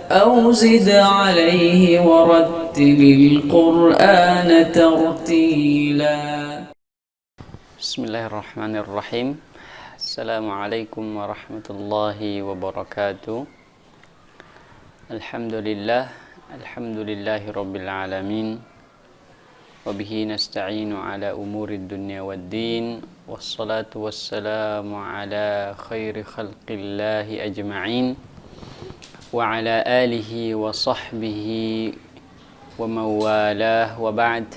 أو زد عليه ورتل القرآن ترتيلا. بسم الله الرحمن الرحيم. السلام عليكم ورحمة الله وبركاته. الحمد لله رب العالمين، وبه نستعين على أمور الدنيا والدين، والصلاة والسلام على خير خلق الله أجمعين، وعلى آله وصحبه ومن والاه، وبعد.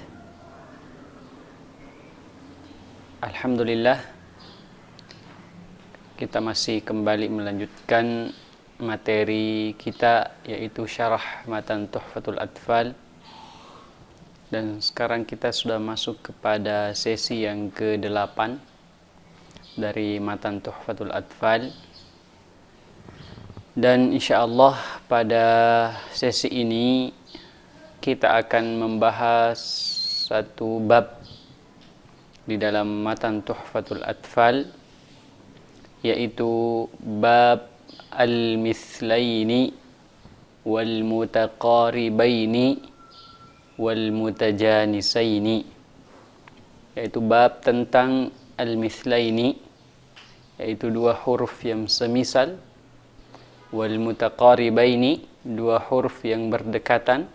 Alhamdulillah, kita masih kembali melanjutkan materi kita, yaitu syarah matan Tuhfatul Atfal. Dan sekarang kita sudah masuk kepada sesi yang ke-8 dari matan Tuhfatul Atfal. Dan insyaallah pada sesi ini kita akan membahas satu bab di dalam matan Tuhfatul Atfal, yaitu bab al-mithlaini wal mutaqaribaini wal mutajanisaini, yaitu bab tentang al-mithlaini, yaitu dua huruf yang semisal, wal mutaqaribaini, dua huruf yang berdekatan,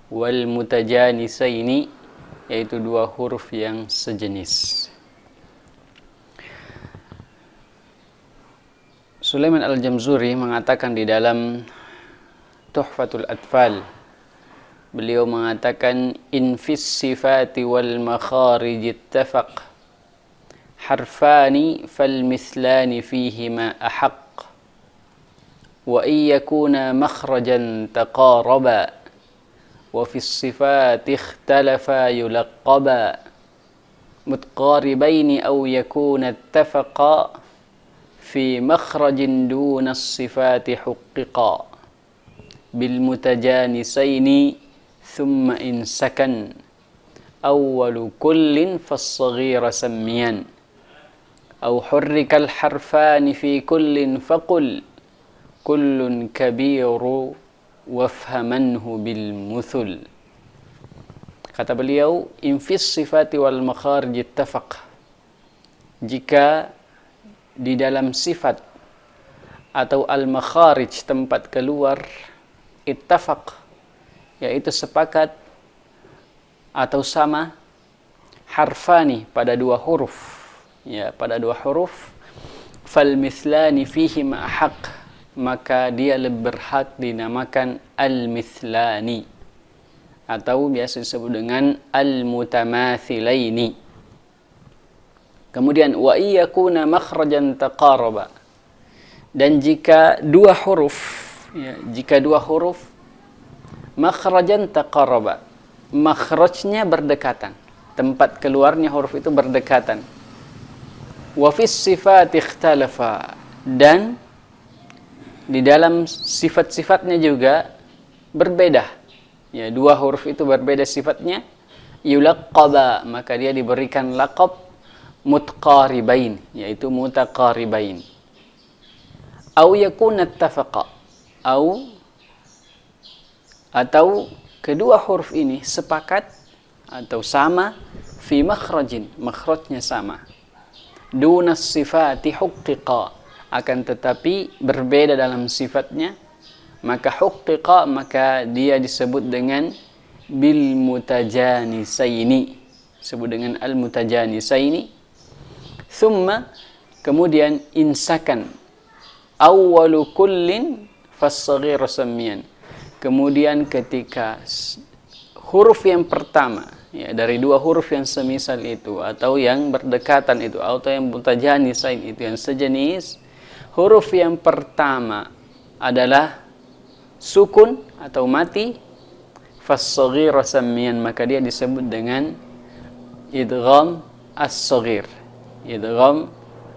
wal mutajanisaini, yaitu dua huruf yang sejenis. Sulaiman Al-Jamzuri mengatakan di dalam Tuhfatul Atfal, beliau mengatakan, in fis sifati wal makharij ittafaq harfani fal mithlani fihima ahaq, wa in yakuna makhrajan taqaraba وفي الصفات اختلفا يلقبا متقاربين أو يكون اتفقا في مخرج دون الصفات حققا بالمتجانسين ثم إن سكن أول كل فالصغير سميا أو حرك الحرفان في كل فقل كل كبير wafhamanhu bil muthul. Kata beliau, infis sifati wal makharij ittafaq, jika di dalam sifat atau al makharij, tempat keluar, ittafaq, yaitu sepakat atau sama, harfani, pada dua huruf, ya, pada dua huruf, fal mithlani fihima ahaq, maka dia lebih berhak dinamakan al-mithlani, atau biasa disebut dengan al-mutamathilaini. Kemudian wa iyakuna makhrajan taqaraba, dan jika dua huruf, ya, jika dua huruf makhrajan taqaraba, makhrajnya berdekatan, tempat keluarnya huruf itu berdekatan. Wa fis sifat ikhtalafa, dan di dalam sifat-sifatnya juga berbeda, ya, dua huruf itu berbeda sifatnya. Yulaqqaba, maka dia diberikan laqab mutqaribain, yaitu mutaqaribain. Au yakuna ittafaqa, atau kedua huruf ini sepakat atau sama, fi makhrajin, makhrajnya sama, dunas sifati hukkiqa, akan tetapi berbeda dalam sifatnya, maka hukkiqa, maka dia disebut dengan bil mutajanisaini, disebut dengan al mutajanisaini. Thumma, kemudian insakan awwalu kullin fas-saghiru sammiyan, kemudian ketika huruf yang pertama, ya, dari dua huruf yang semisal itu atau yang berdekatan itu atau yang mutajanisain itu yang sejenis, huruf yang pertama adalah sukun atau mati, fas-saghir sammiyan, maka dia disebut dengan idgham as-saghir, idgham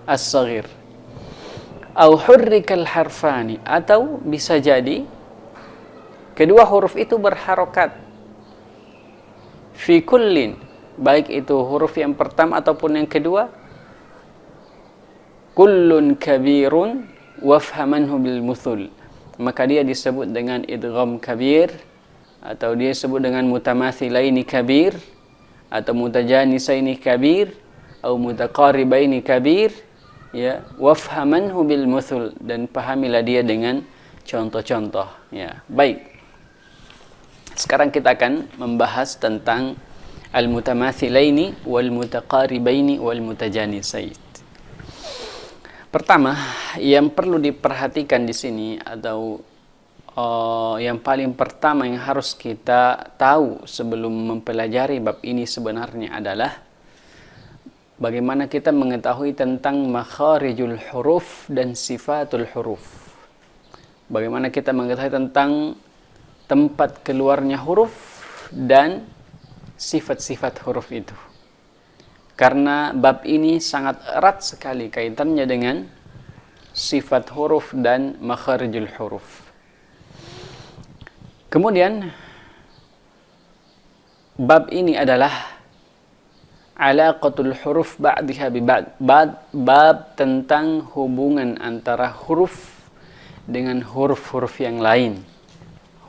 as-saghir. Au hurrikal harfani, atau bisa jadi kedua huruf itu berharokat, fi kullin, baik itu huruf yang pertama ataupun yang kedua, kullun kabirun wafhamanhu bil muthul, maka dia disebut dengan idgham kabir, atau dia disebut dengan mutamathilaini kabir, atau mutajanisaini kabir, atau mutaqaribaini kabir, ya. Wafhamanhu bil muthul, dan pahamilah dia dengan contoh-contoh, ya. Baik. Sekarang kita akan membahas tentang al-mutamathilaini wal mutaqaribaini wal mutajanisain. Pertama, yang perlu diperhatikan di sini atau yang paling pertama yang harus kita tahu sebelum mempelajari bab ini sebenarnya adalah bagaimana kita mengetahui tentang makharijul huruf dan sifatul huruf. Bagaimana kita mengetahui tentang tempat keluarnya huruf dan sifat-sifat huruf itu. Karena bab ini sangat erat sekali kaitannya dengan sifat huruf dan makharijul huruf. Kemudian bab ini adalah alaqatul huruf ba'diha bi ba'd. Bab tentang hubungan antara huruf dengan huruf-huruf yang lain.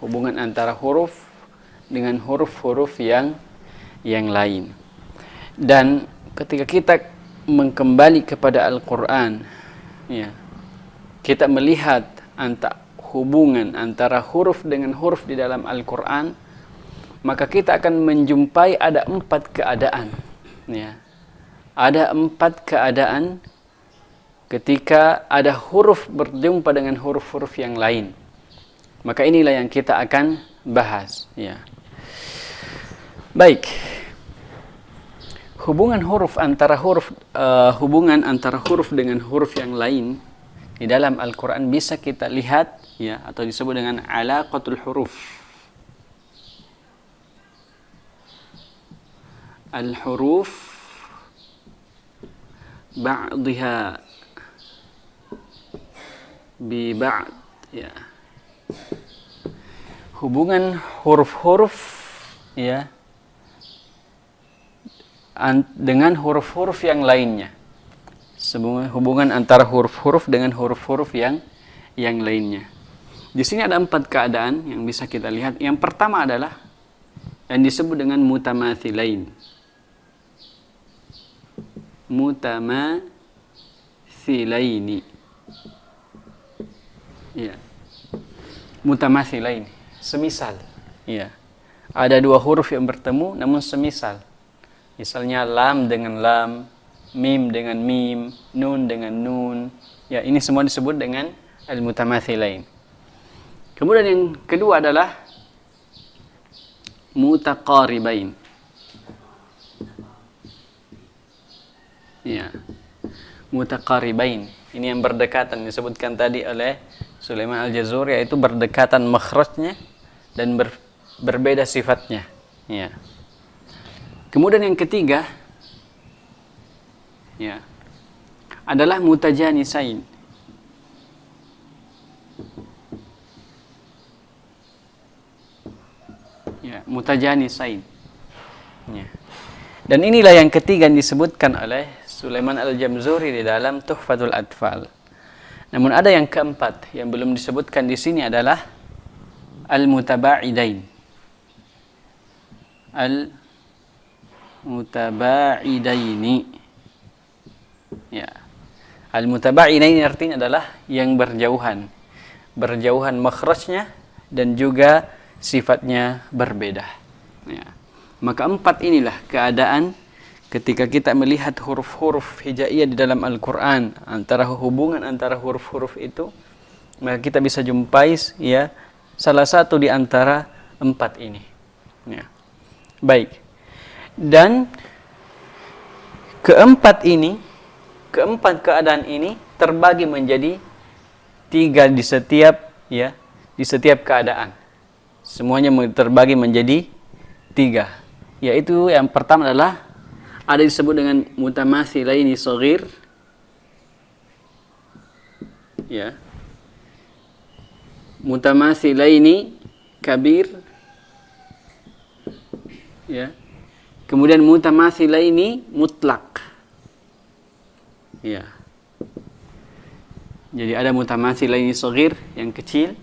Hubungan antara huruf dengan huruf-huruf yang lain. Dan ketika kita kembali kepada Al-Quran, ya, kita melihat hubungan antara huruf dengan huruf di dalam Al-Quran, maka kita akan menjumpai ada 4 keadaan. Ya. Ada 4 keadaan ketika ada huruf berjumpa dengan huruf-huruf yang lain. Maka inilah yang kita akan bahas. Ya. Baik. Hubungan antara huruf dengan huruf yang lain di dalam Al-Quran bisa kita lihat, ya, atau disebut dengan alaqatul huruf. Al-huruf ba'dha bi ba'd, ya. Hubungan huruf-huruf, ya, dengan huruf-huruf yang lainnya. Hubungan antara huruf-huruf dengan huruf-huruf yang lainnya. Di sini ada 4 keadaan yang bisa kita lihat. Yang pertama adalah yang disebut dengan mutamathilain. Mutamathilaini. Ya. Mutamathilain, semisal. Ya. Ada 2 huruf yang bertemu namun semisal. Misalnya lam dengan lam, mim dengan mim, nun dengan nun. Ya, ini semua disebut dengan al-mutamathilain. Kemudian yang kedua adalah mutaqaribain. Ya. Mutaqaribain. Ini yang berdekatan, disebutkan tadi oleh Sulaiman Al-Jazuri, yaitu berdekatan makhrajnya dan berbeda sifatnya. Ya. Kemudian yang ketiga, ya, adalah mutajanisain. Ya, mutajanisain. Ya. Dan inilah yang ketiga yang disebutkan oleh Sulaiman Al-Jamzuri di dalam Tuhfatul Atfal. Namun ada yang keempat yang belum disebutkan di sini adalah al-mutabaidain. Al-mutabaidaini. Ya. Al-mutabaidaini artinya adalah yang berjauhan. Berjauhan makhrajnya dan juga sifatnya berbeda. Ya. Maka 4 inilah keadaan ketika kita melihat huruf-huruf hijaiyah di dalam Al-Quran, hubungan antara huruf-huruf itu, maka kita bisa jumpai, ya, salah satu di antara 4 ini. Ya. Baik. Dan keempat keadaan ini terbagi menjadi 3 di setiap keadaan. Semuanya terbagi menjadi 3. Yaitu yang pertama adalah ada disebut dengan mutamathilaini shaghir, ya, mutamathilaini kabir, ya, kemudian mutamathilaini mutlak, ya. Jadi ada mutamathilaini shaghir yang kecil,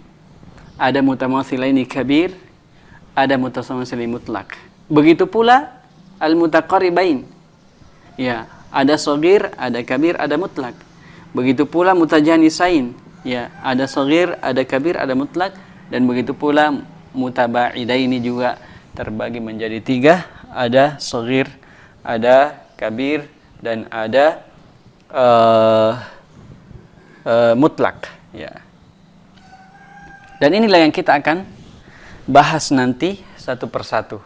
ada mutamathilaini kabir, ada mutamathilaini mutlak. Begitu pula al-mutaqaribain. Ya, ada shaghir, ada kabir, ada mutlak. Begitu pula mutajanisain. Ya, ada shaghir, ada kabir, ada mutlak, dan begitu pula mutabaidaini juga terbagi menjadi 3, ada shaghir, ada kabir, dan ada mutlak, ya. Dan inilah yang kita akan bahas nanti satu persatu.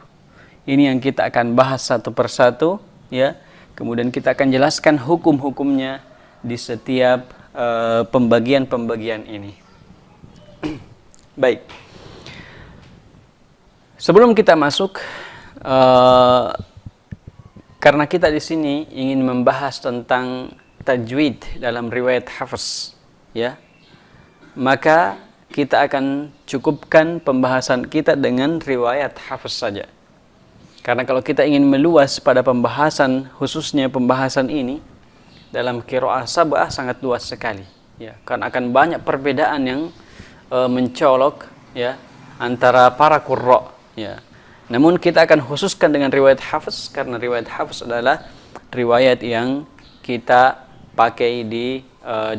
Ini yang kita akan bahas satu persatu, ya. Kemudian kita akan jelaskan hukum-hukumnya di setiap pembagian-pembagian ini. Baik. Sebelum kita masuk, karena kita di sini ingin membahas tentang tajwid dalam riwayat Hafs, ya, maka kita akan cukupkan pembahasan kita dengan riwayat Hafs saja. Karena kalau kita ingin meluas pada pembahasan, khususnya pembahasan ini dalam qiraah sab'ah sangat luas sekali, ya, karena akan banyak perbedaan yang mencolok, ya, antara para qurra, ya. Namun kita akan khususkan dengan riwayat Hafs karena riwayat Hafs adalah riwayat yang kita pakai di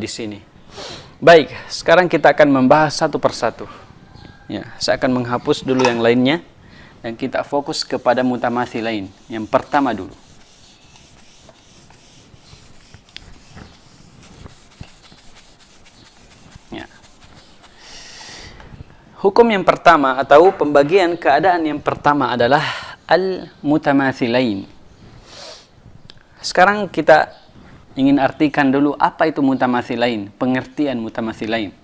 sini. Baik, sekarang kita akan membahas satu persatu. Ya, saya akan menghapus dulu yang lainnya dan kita fokus kepada mutamathilain. Yang pertama dulu. Ya. Hukum yang pertama atau pembagian keadaan yang pertama adalah al-mutamathilain. Sekarang kita ingin artikan dulu apa itu mutamathilain, pengertian mutamathilain.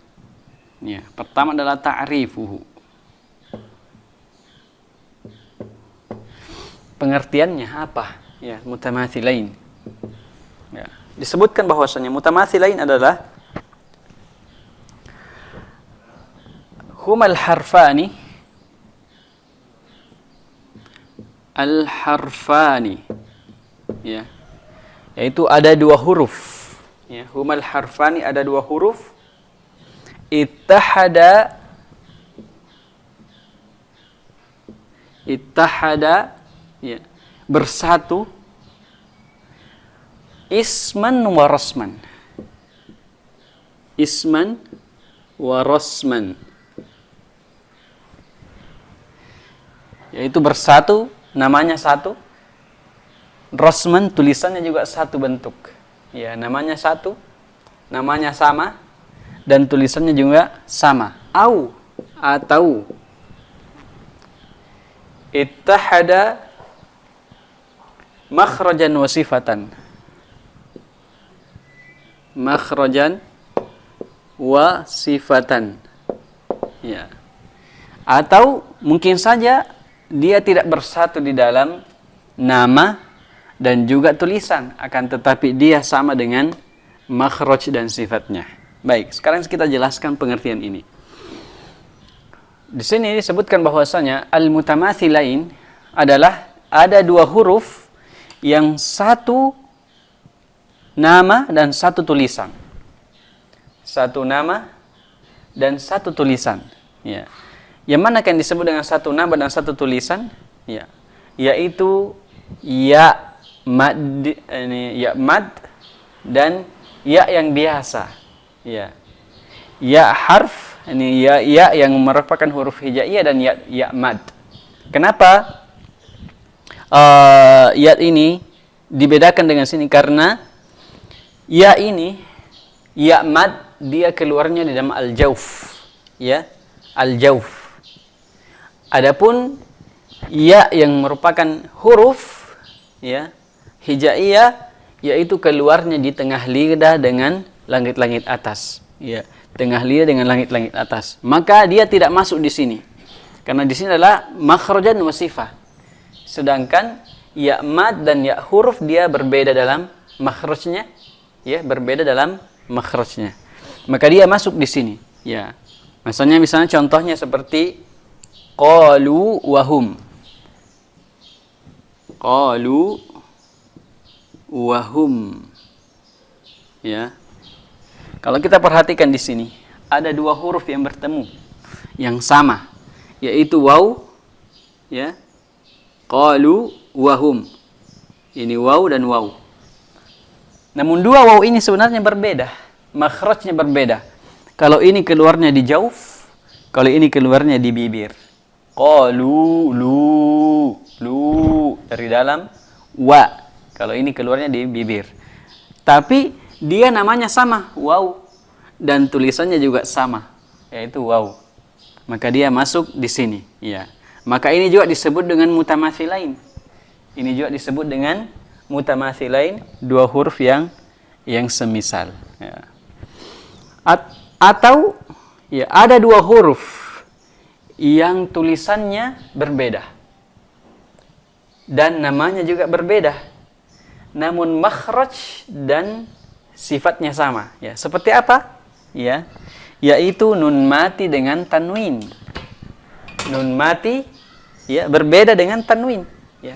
Ya, pertama adalah ta'rifuhu. Pengertiannya apa? Ya, mutamathilain. Ya, disebutkan bahwasanya mutamathilain adalah humal harfani al-harfani, ya, yaitu ada 2 huruf, ya, humal harfani, ada 2 huruf, ittahada, ya, bersatu, isman wa rasman, isman wa rasman, yaitu bersatu, namanya satu, rasman, tulisannya juga satu bentuk, ya, namanya satu, namanya sama, dan tulisannya juga sama. Atau ittahada makhrajan wa sifatan, makhrajan wa sifatan, ya. Atau mungkin saja dia tidak bersatu di dalam nama dan juga tulisan, akan tetapi dia sama dengan makhraj dan sifatnya. Baik, sekarang kita jelaskan pengertian ini. Di sini disebutkan bahwasanya al-mutamathilain adalah ada 2 huruf yang satu nama dan satu tulisan. Satu nama dan satu tulisan, ya. Yang mana yang disebut dengan satu nama dan satu tulisan? Ya, yaitu ya mad, ini ya mad dan ya yang biasa, ya. Ya harf, ini ya yang merupakan huruf hijaiyah, dan ya mad. Kenapa ya ini dibedakan dengan sini? Karena ya ini, ya mad, dia keluarnya di dalam al-jauf, ya, al-jauf. Adapun ya yang merupakan huruf, ya, hijaiyah, yaitu keluarnya di tengah lidah dengan langit-langit atas, ya, tengah lidah dengan langit-langit atas. Maka dia tidak masuk di sini, karena di sini adalah makhrajan wa sifah. Sedangkan ya mad dan ya huruf dia berbeda dalam makhrajnya, ya, berbeda dalam makhrajnya. Maka dia masuk di sini, ya. Misalnya contohnya seperti qalu wahum. Qalu wahum, ya. Kalau kita perhatikan di sini ada 2 huruf yang bertemu, yang sama, yaitu waw, ya, qalu wahum. Ini waw dan waw. Namun dua waw ini sebenarnya berbeda, makhrajnya berbeda. Kalau ini keluarnya di jauf, kalau ini keluarnya di bibir. Qalu lu dari dalam, wa. Kalau ini keluarnya di bibir. Tapi dia namanya sama, waw, dan tulisannya juga sama, yaitu waw. Maka dia masuk di sini, ya. Maka ini juga disebut dengan mutamathilain. Ini juga disebut dengan mutamathilain, dua huruf yang semisal, ya. Atau ya ada dua huruf yang tulisannya berbeda dan namanya juga berbeda, namun makhraj dan sifatnya sama, ya. Seperti apa? Ya, yaitu nun mati dengan tanwin. Nun mati, ya, berbeda dengan tanwin, ya.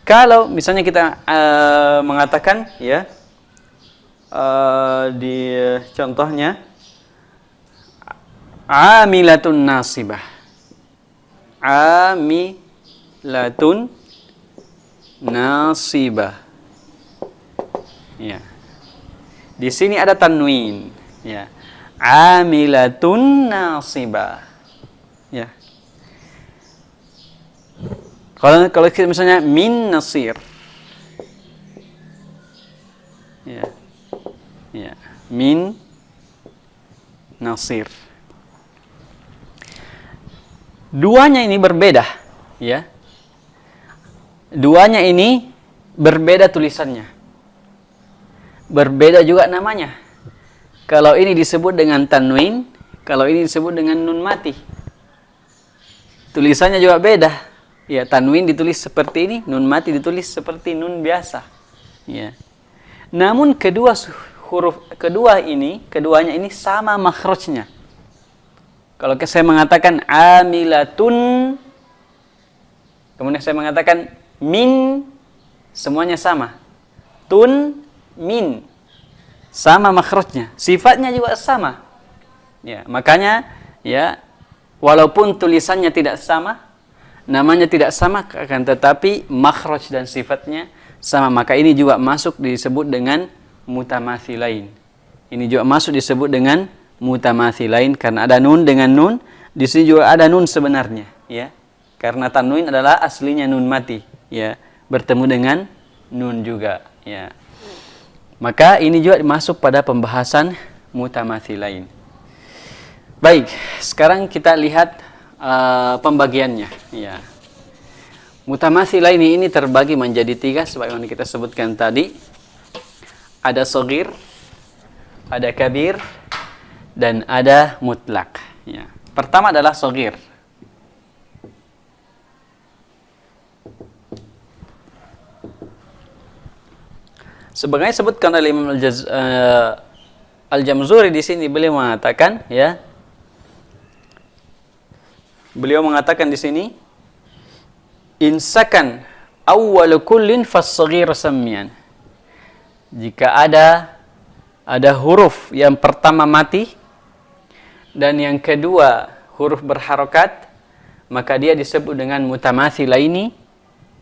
Kalau misalnya kita mengatakan, ya, di contohnya amilatun nasibah, amilatun nasibah, ya. Di sini ada tanwin, ya. Amilatun nasibah, ya. Kalau misalnya min nasir, ya, ya, min nasir. Duanya ini berbeda, ya. Duanya ini berbeda tulisannya, berbeda juga namanya. Kalau ini disebut dengan tanwin, kalau ini disebut dengan nun mati. Tulisannya juga beda. Ya, tanwin ditulis seperti ini, nun mati ditulis seperti nun biasa. Ya. Namun keduanya ini sama makhrajnya. Kalau saya mengatakan amilatun, kemudian saya mengatakan min, semuanya sama. Tun, min, sama makhrajnya, sifatnya juga sama. Ya, makanya, ya, walaupun tulisannya tidak sama, namanya tidak sama, akan tetapi makhraj dan sifatnya sama. Maka ini juga masuk disebut dengan mutamathilain. Ini juga masuk disebut dengan mutamathilain karena ada nun dengan nun. Di sini juga ada nun sebenarnya, ya. Karena tanwin adalah aslinya nun mati, ya, bertemu dengan nun juga, ya. Maka ini juga masuk pada pembahasan mutamathilain. Baik, sekarang kita lihat pembagiannya, ya. Mutamathilain ini terbagi menjadi 3 sebagaimana kita sebutkan tadi. Ada shagir, ada kabir, dan ada mutlak, ya. Pertama adalah shagir. Sebagaimana disebutkan oleh Imam Al-Jamzuri di sini, beliau mengatakan, ya. Beliau mengatakan di sini, insakan awwalu kullin fas-shaghir sammian. Jika ada huruf yang pertama mati dan yang kedua huruf berharokat, maka dia disebut dengan mutamathilaini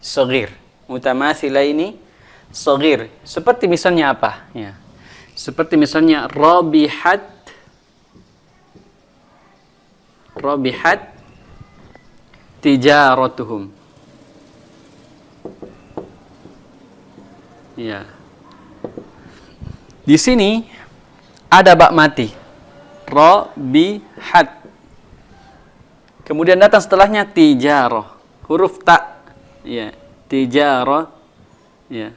shaghir. Mutamathilaini shaghir. Seperti misalnya apa? Ya. Seperti misalnya rabihat tijaratuhum. Ya. Di sini ada bak mati. Rabihat. Kemudian datang setelahnya tijarah. Huruf ta. Ya, tijarah. Ya.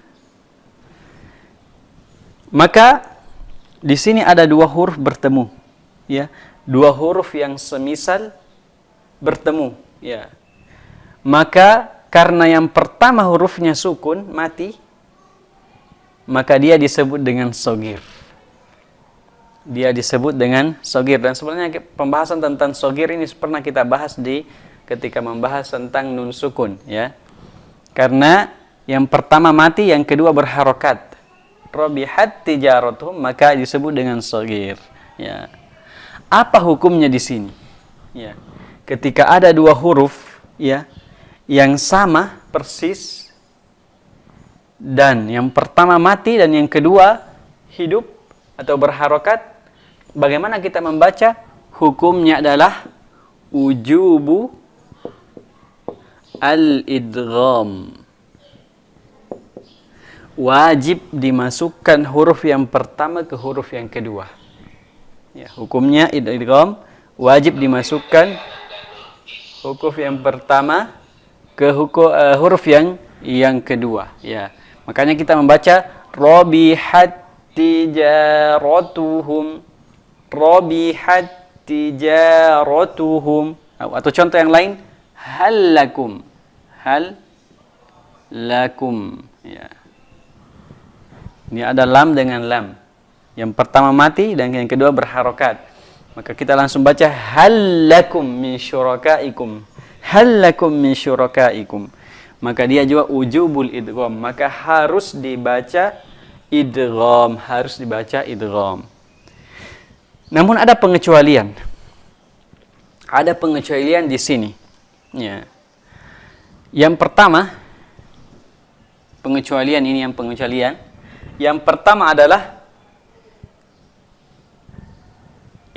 Maka di sini ada dua huruf bertemu. Ya, dua huruf yang semisal bertemu, ya. Maka karena yang pertama hurufnya sukun mati, maka dia disebut dengan shagir. Dia disebut dengan shagir. Dan sebenarnya pembahasan tentang shagir ini pernah kita bahas ketika membahas tentang nun sukun, ya. Karena yang pertama mati, yang kedua berharokat. Rabihat tijaratuhum, maka disebut dengan shagir, ya. Apa hukumnya di sini? Ya. Ketika ada dua huruf ya yang sama persis dan yang pertama mati dan yang kedua hidup atau berharokat, bagaimana kita membaca? Hukumnya adalah wujubu al-idgham. Wajib dimasukkan huruf yang pertama ke huruf yang kedua. Ya, hukumnya idgham wajib dimasukkan huruf yang pertama ke huruf yang kedua. Ya, makanya kita membaca rabihat tijaratuhum, rabihat tijaratuhum. Atau contoh yang lain, hal lakum, hal lakum. Ya. Ini ada lam dengan lam. Yang pertama mati dan yang kedua berharokat. Maka kita langsung baca hal lakum min syurakaikum, hal lakum min syurakaikum. Maka dia juga wujubul idgham, maka harus dibaca idgham, harus dibaca idgham. Namun ada pengecualian. Ada pengecualian di sini. Ya. Yang pertama, pengecualian ini yang pengecualian. Yang pertama adalah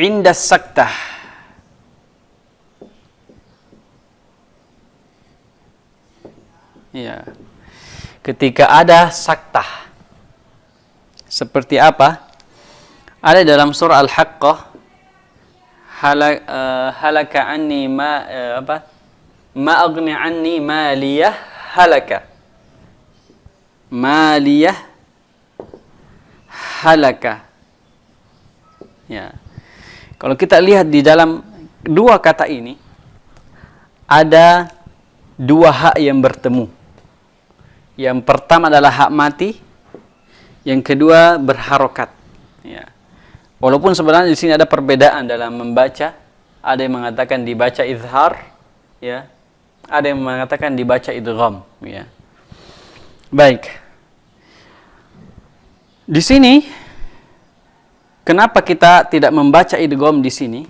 inda saktah. Ya. Ketika ada saktah. Seperti apa? Ada dalam surah Al-Haqqah, halaka anni ma aghni anni maliyah halaka. Maliyah halaka. Ya. Kalau kita lihat di dalam dua kata ini, ada dua hak yang bertemu. Yang pertama adalah hak mati, yang kedua berharokat. Ya. Walaupun sebenarnya di sini ada perbedaan dalam membaca, ada yang mengatakan dibaca izhar, ya, ada yang mengatakan dibaca idgham. Ya. Baik. Di sini kenapa kita tidak membaca idgham di sini?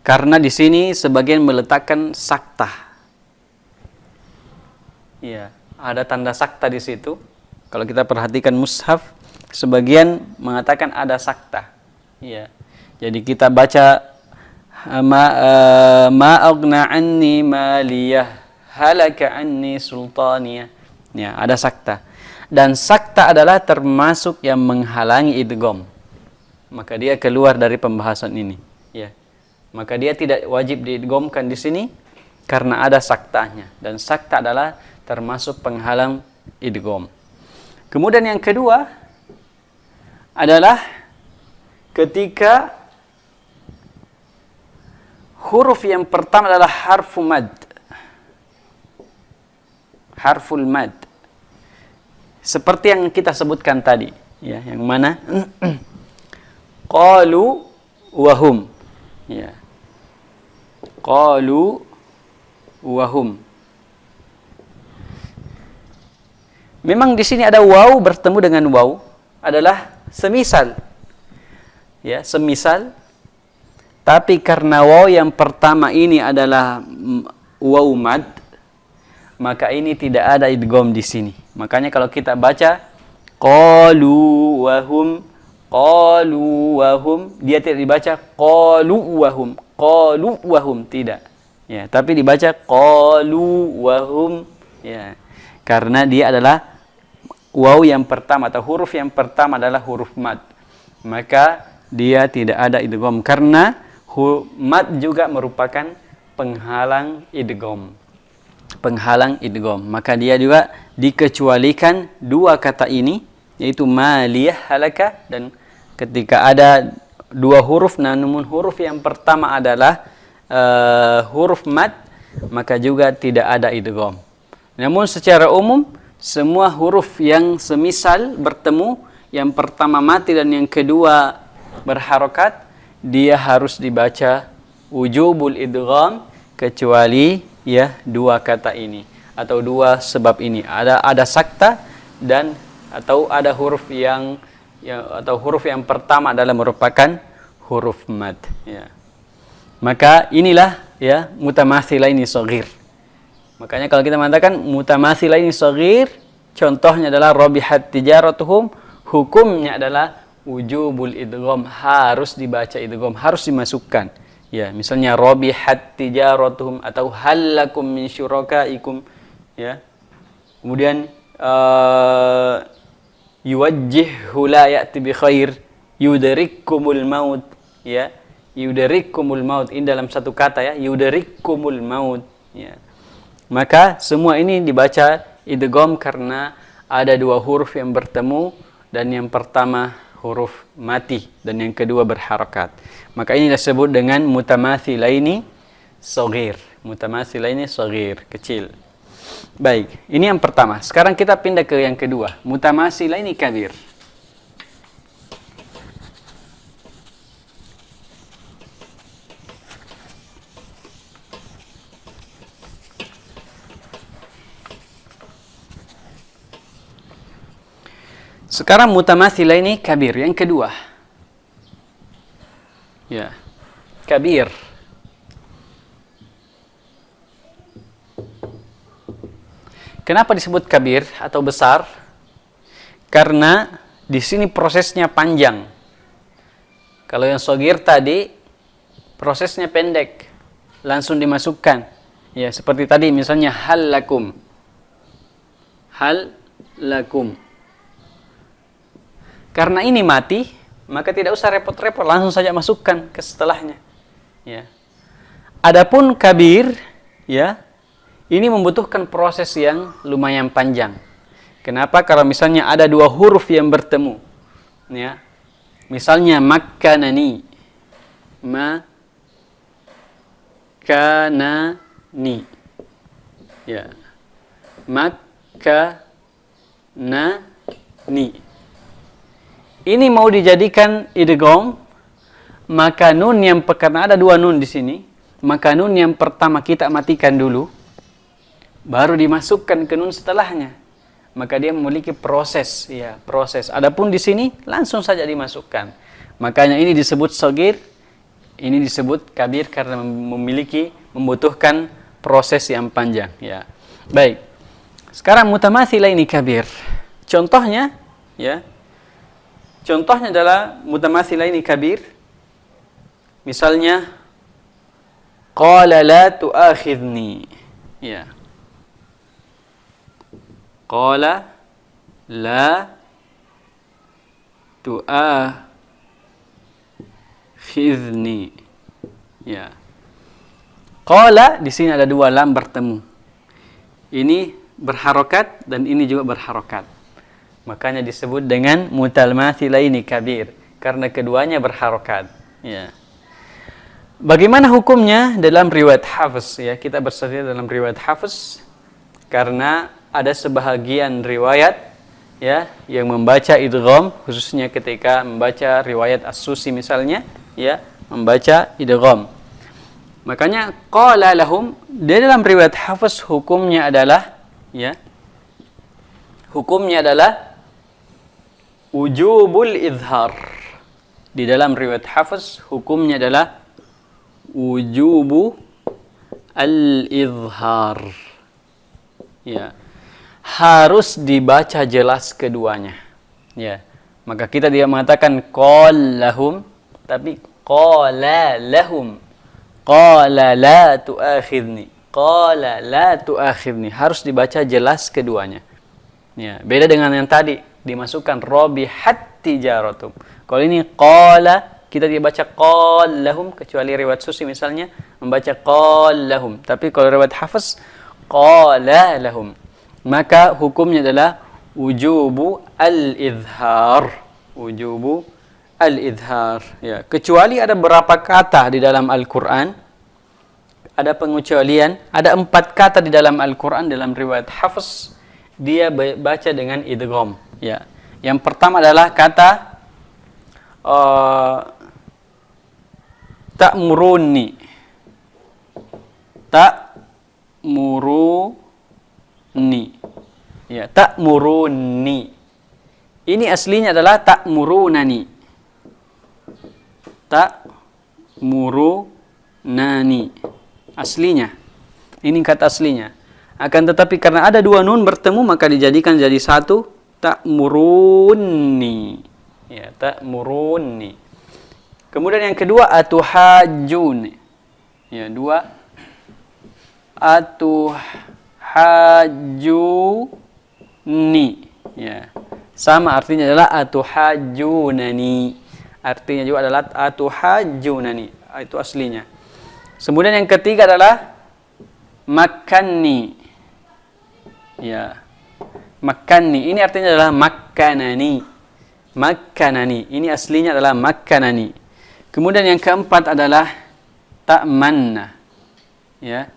Karena di sini sebagian meletakkan saktah. Ya, ada tanda saktah di situ. Kalau kita perhatikan mushaf, sebagian mengatakan ada saktah. Ya. Jadi kita baca ma aghna anni maliyah halaka anni sultaniyah. Ya, ada saktah. Dan saktah adalah termasuk yang menghalangi idgham. Maka dia keluar dari pembahasan ini, ya. Maka dia tidak wajib diidghamkan di sini karena ada saktahnya, dan saktah adalah termasuk penghalang idgham. Kemudian yang kedua adalah ketika huruf yang pertama adalah harfu mad. Harful mad. Seperti yang kita sebutkan tadi, ya, yang mana qalu wahum, ya, qalu wahum. Memang di sini ada waw bertemu dengan waw, adalah semisal, ya, semisal. Tapi karena waw yang pertama ini adalah waw mad, maka ini tidak ada idgham di sini. Makanya kalau kita baca qalu wahum, dia tidak dibaca qalu wahum, tidak. Ya, tapi dibaca qalu wahum, ya. Karena dia adalah waw yang pertama atau huruf yang pertama adalah huruf mad. Maka dia tidak ada idgham karena mad juga merupakan penghalang idgham. Penghalang idgham. Maka dia juga dikecualikan dua kata ini, yaitu maliyah halaka, dan ketika ada dua huruf namun huruf yang pertama adalah huruf mad, maka juga tidak ada idgham. Namun secara umum semua huruf yang semisal bertemu, yang pertama mati dan yang kedua berharokat, dia harus dibaca wujubul idgham, kecuali ya dua kata ini atau dua sebab ini, ada sakta dan atau ada huruf yang atau huruf yang pertama adalah merupakan huruf mad, ya. Maka inilah ya mutamathilaini shaghir. Makanya kalau kita mengatakan mutamathilaini shaghir, contohnya adalah rabihat tijaratuhum, hukumnya adalah wujubul idgham, harus dibaca idgham, harus dimasukkan. Ya, misalnya rabihat tijaratuhum atau halakum min syurakaikum, ya. Kemudian yuwajjihhu la ya'ti bi khair, yudrikkumul maut, ya. Yudrikkumul maut, ini dalam satu kata ya, yudrikkumul maut, ya. Maka semua ini dibaca idgham karena ada dua huruf yang bertemu, dan yang pertama huruf mati dan yang kedua berharakat. Maka ini disebut dengan mutamathilaini shaghir. Mutamathilaini shaghir, kecil. Baik, ini yang pertama. Sekarang kita pindah ke yang kedua, mutamathilaini kabir. Sekarang mutamathilaini kabir, yang kedua. Ya. Kabir. Kenapa disebut kabir atau besar? Karena di sini prosesnya panjang. Kalau yang shaghir tadi prosesnya pendek, langsung dimasukkan. Ya, seperti tadi misalnya hal lakum. Hal lakum. Karena ini mati, maka tidak usah repot-repot, langsung saja masukkan ke setelahnya. Ya. Adapun kabir, ya, ini membutuhkan proses yang lumayan panjang. Kenapa? Kalau misalnya ada dua huruf yang bertemu, ya, misalnya makkanani, makkanani, ya, makkanani. Ini mau dijadikan idgham, maka nun yang, karena ada dua nun di sini, maka nun yang pertama kita matikan dulu, baru dimasukkan ke nun setelahnya. Maka dia memiliki proses, ya, proses. Adapun di sini langsung saja dimasukkan. Makanya ini disebut shaghir, ini disebut kabir karena membutuhkan proses yang panjang, ya. Baik. Sekarang mutamathilaini kabir. Contohnya, ya. Contohnya adalah mutamathilaini kabir. Misalnya qala la tu'akhidni. Ya. Qala la tu'akhidni. Ya. Qala di sini ada dua lam bertemu. Ini berharokat dan ini juga berharokat. Makanya disebut dengan mutamathilaini kabir karena keduanya berharokat. Ya. Bagaimana hukumnya dalam riwayat Hafiz? Ya, kita bersedia dalam riwayat Hafiz karena ada sebahagian riwayat, ya, yang membaca idgham, khususnya ketika membaca riwayat As-Susi misalnya, ya, membaca idgham. Makanya qala lahum, di dalam riwayat Hafiz hukumnya adalah, ya, hukumnya adalah wujubul izhar. Di dalam riwayat Hafiz hukumnya adalah wujubu al-izhar. Ya. Harus dibaca jelas keduanya. Ya. Maka kita tidak mengatakan qal lahum, tapi qala lahum. Qala la tu'akhidni. Qala la tu'akhidni. Harus dibaca jelas keduanya. Ya, beda dengan yang tadi dimasukkan rabihat tijaratum. Kalau ini qala, kita tidak baca qal lahum, kecuali riwayat Susi misalnya membaca qal lahum. Tapi kalau riwayat Hafiz qala lahum, maka hukumnya adalah wujubu al-izhar. Wujubu al-izhar. Ya, kecuali ada beberapa kata di dalam Al-Qur'an, ada pengecualian, ada 4 kata di dalam Al-Qur'an dalam riwayat Hafiz dia baca dengan idgham. Ya. Yang pertama adalah kata ta'muruni. Ta'muruni. Ya, ta'muruni. Ini aslinya adalah ta'murunani. Ta'muruni. nani. Aslinya. Ini kata aslinya. Akan tetapi karena ada dua nun bertemu maka dijadikan jadi satu, ta'muruni. Ya, ta'muruni. Kemudian yang kedua atuhajjuni. Ya, dua atuhajjuni. Ya. Sama artinya adalah atuhajjunani. Artinya juga adalah atuhajjunani. Itu aslinya. Kemudian yang ketiga adalah makanni. Ya. Makanni. Ini artinya adalah makanani. Makanani. Ini aslinya adalah makanani. Kemudian yang keempat adalah ta'manna. Ya.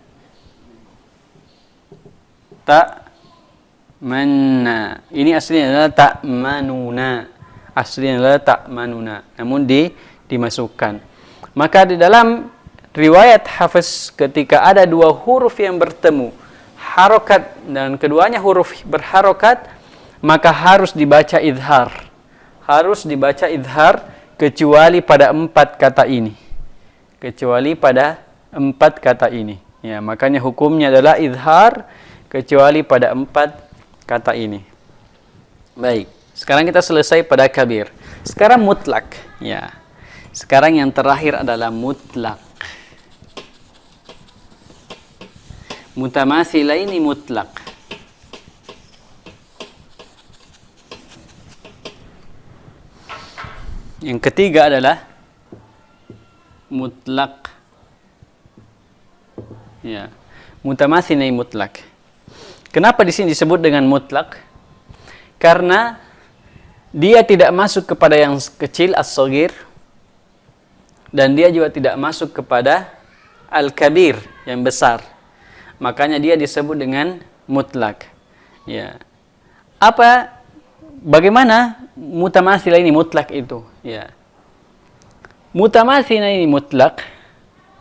Ta'manna. Ini aslinya adalah ta'manuna. Aslinya adalah ta'manuna. Namun dimasukkan. Maka di dalam riwayat Hafiz ketika ada dua huruf yang bertemu, harokat dan keduanya huruf berharokat, maka harus dibaca idhar. Harus dibaca idhar kecuali pada 4 kata ini. Kecuali pada 4 kata ini. Ya, makanya hukumnya adalah idhar kecuali pada 4 kata ini. Baik, sekarang kita selesai pada kabir. Sekarang mutlak. Ya. Sekarang yang terakhir adalah mutlak. Mutamathilaini mutlak. Yang ketiga adalah mutlak. Ya. Mutamathilaini mutlak. Kenapa di sini disebut dengan mutlak? Karena dia tidak masuk kepada yang kecil as-shaghir dan dia juga tidak masuk kepada al-kabir yang besar. Makanya dia disebut dengan mutlak. Ya. Bagaimana mutamatsilah ini mutlak itu? Ya. Mutamatsilah ini mutlak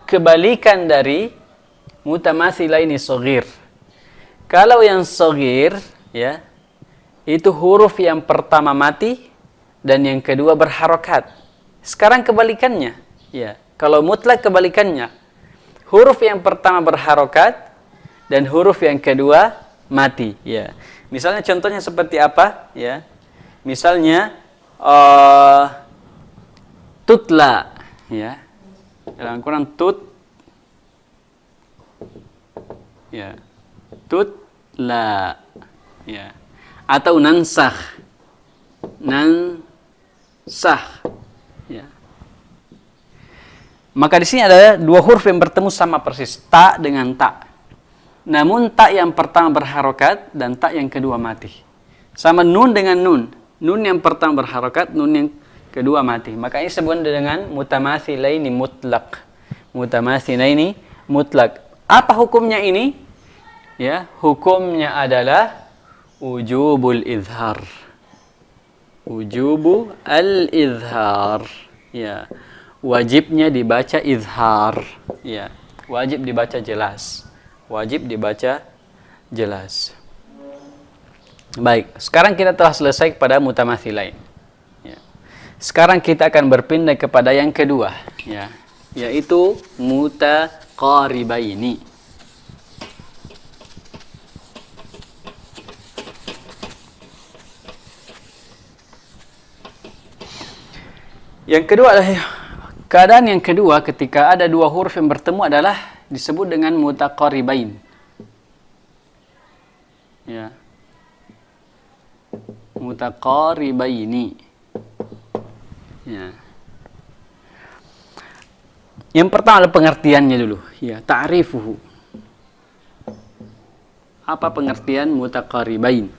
kebalikan dari mutamatsilah ini shaghir. Kalau yang shaghir, ya, itu huruf yang pertama mati dan yang kedua berharokat. Sekarang kebalikannya. Ya, kalau mutlak kebalikannya. Huruf yang pertama berharokat dan huruf yang kedua mati. Ya. Misalnya contohnya seperti apa? Ya. Misalnya tutla. Ya. Dalam Al-Quran tut. Ya. Tutla. Ya. Atau nansakh. Nansakh. Ya. Maka di sini ada dua huruf yang bertemu sama persis, ta dengan ta. Namun ta yang pertama berharokat dan ta yang kedua mati. Sama nun dengan nun. Nun yang pertama berharokat, nun yang kedua mati. Maka ini disebut dengan mutamathilaini mutlak. Mutamathilaini mutlak. Apa hukumnya ini? Ya, hukumnya adalah wujubul izhar. Wujubu al-izhar. Ya. Wajibnya dibaca izhar. Ya. Wajib dibaca jelas. Wajib dibaca jelas. Baik, sekarang kita telah selesai pada mutamathilain. Ya. Sekarang kita akan berpindah kepada yang kedua, ya, yaitu mutaqaribaini. Yang kedua adalah keadaan yang kedua ketika ada dua huruf yang bertemu adalah disebut dengan mutaqaribain. Ya. Mutaqaribaini. Ya. Yang pertama adalah pengertiannya dulu. Ya, ta'rifuhu. Apa pengertian mutaqaribain?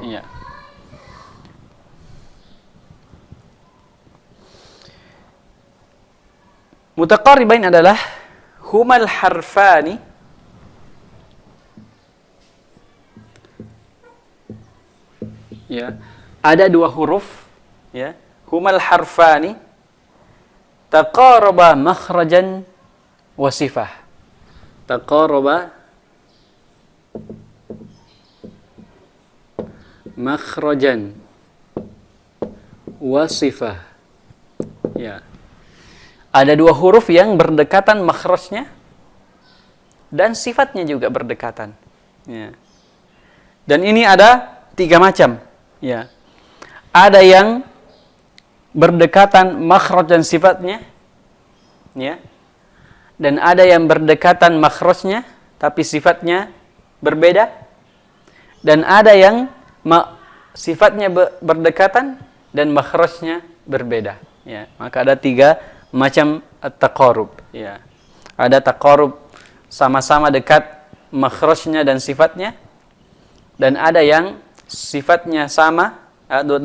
Ya. Mutaqaribain adalah humal harfani ya, ada dua huruf ya, humal harfani taqaraba makhrajan wa sifah. Taqaraba makhrajan wa sifah. Ya. ada dua huruf yang berdekatan makhrajnya dan sifatnya juga berdekatan. Ya. Dan ini ada 3 macam. Ya. Ada yang berdekatan makhraj dan sifatnya, ya. Dan ada yang berdekatan makhrajnya tapi sifatnya berbeda. Dan ada yang sifatnya berdekatan dan makhrajnya berbeda. Ya. Maka ada 3 macam taqarrub. Ya. Ada taqarrub sama-sama dekat makhrajnya dan sifatnya, dan ada yang sifatnya sama,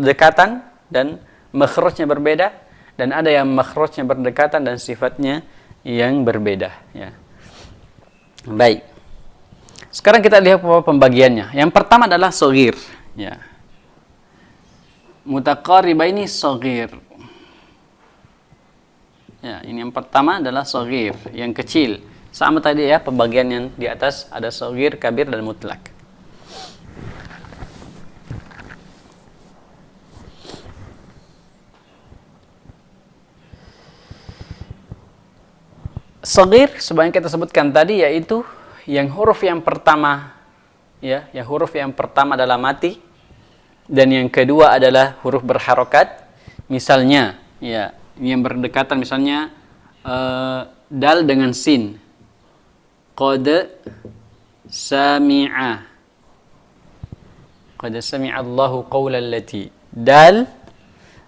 dekatan dan makhrajnya berbeda, dan ada yang makhrajnya berdekatan dan sifatnya yang berbeda. Ya. Baik. Sekarang kita lihat pembagiannya. Yang pertama adalah shaghir. Ya. Mutaqaribaini shaghir. Ya, ini yang pertama adalah shaghir, yang kecil. Sama tadi ya, pembagian yang di atas ada shaghir, kabir, dan mutlak. Shaghir sebenarnya kita sebutkan tadi yaitu yang huruf yang pertama, ya, yang huruf yang pertama adalah mati dan yang kedua adalah huruf berharokat. Misalnya, ya, yang berdekatan misalnya dal dengan sin. Qad sami'a. Qad sami'a Allahu qawla allati. Dal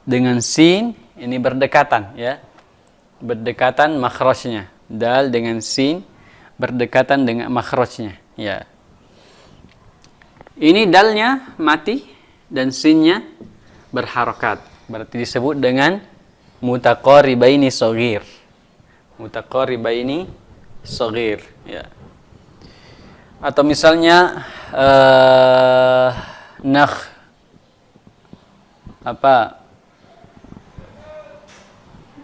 dengan sin ini berdekatan, ya. Berdekatan makhrajnya. Dal dengan sin berdekatan dengan makhrajnya, ya. Ini dalnya mati dan sinnya berharokat. Berarti disebut dengan mutaqaribaini shaghir. Mutaqaribaini shaghir, ya. Atau misalnya